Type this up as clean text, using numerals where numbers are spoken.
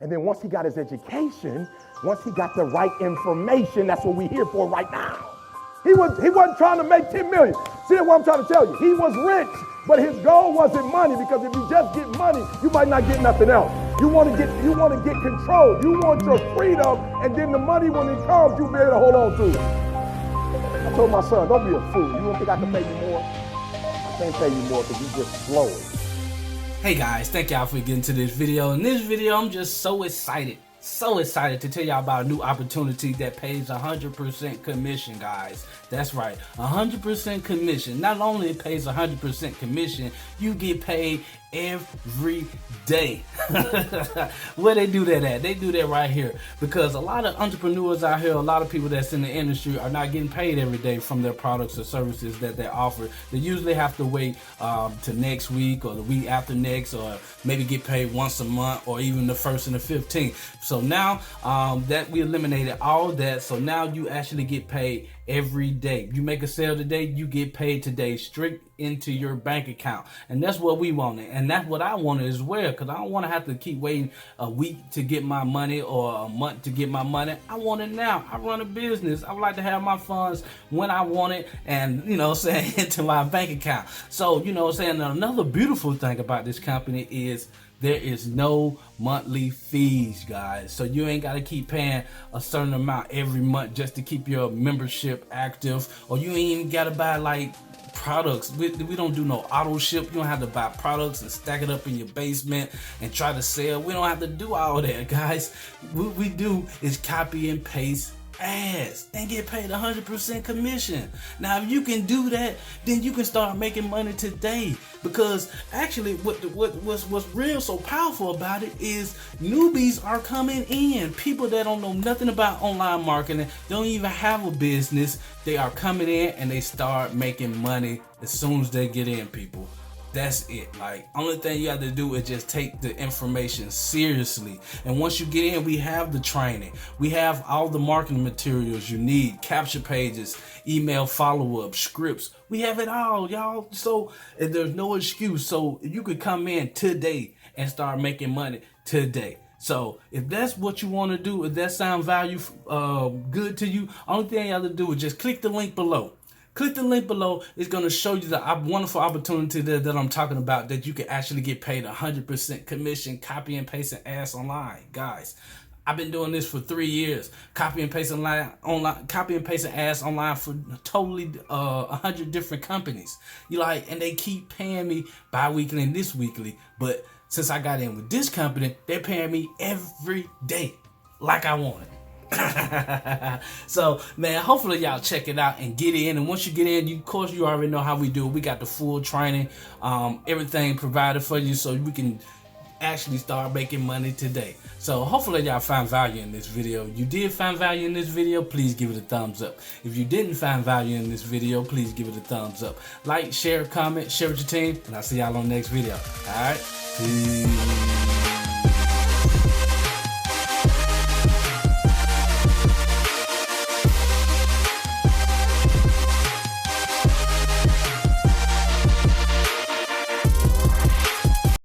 And then once he got his education, once he got the right information, that's what we're here for right now. He wasn't trying to make 10 million. See what I'm trying to tell you? He was rich, but his goal wasn't money, because if you just get money, you might not get nothing else. You want to get control. You want your freedom, and then the money, when it comes, you'll be able to hold on to it. I told my son, don't be a fool. You don't think I can pay you more? I can't pay you more because you just slow it. Hey guys, thank y'all for getting to this video. In this video, I'm just so excited to tell y'all about a new opportunity that pays 100% commission, guys. That's right, 100% commission. Not only it pays 100% commission, you get paid every day. Where they do that at? They do that right here, because a lot of entrepreneurs out here, a lot of people that's in the industry are not getting paid every day from their products or services that they offer. They usually have to wait to next week or the week after next, or maybe get paid once a month, or even the 1st and the 15th. So now that we eliminated all that, so now you actually get paid every day. You make a sale today, you get paid today, straight into your bank account. And that's what we wanted, and that's what I wanted as well, because I don't want to have to keep waiting a week to get my money or a month to get my money. I want it now. I run a business. I would like to have my funds when I want it, and into my bank account. So another beautiful thing about this company is there is no monthly fees, guys. So you ain't got to keep paying a certain amount every month just to keep your membership active, or you ain't even got to buy like products. We don't do no auto ship. You don't have to buy products and stack it up in your basement and try to sell. We don't have to do all that, guys. What we do is copy and paste ads and get paid 100% commission. Now, if you can do that, then you can start making money today. Because actually, what's real so powerful about it is newbies are coming in. People that don't know nothing about online marketing, don't even have a business. They are coming in and they start making money as soon as they get in, people. That's it. Like, only thing you have to do is just take the information seriously. And once you get in, we have the training. We have all the marketing materials you need, capture pages, email follow-up, scripts. We have it all, y'all. So there's no excuse. So you could come in today and start making money today. So if that's what you want to do, if that sounds good to you, only thing you have to do is just click the link below. Click the link below. It's going to show you the wonderful opportunity that I'm talking about, that you can actually get paid 100% commission, copy and pasting ads online. Guys, I've been doing this for 3 years. Copy and pasting ads online for totally 100 different companies. And they keep paying me bi-weekly and this weekly. But since I got in with this company, they're paying me every day like I want it. So man, hopefully y'all check it out and get in. And once you get in, of course you already know how we do it. We got the full training, everything provided for you, so we can actually start making money today. So hopefully y'all found value in this video. If you did find value in this video, please give it a thumbs up. If you didn't find value in this video, please give it a thumbs up. Like, share, comment, share with your team, and I'll see y'all on the next video. All right, peace.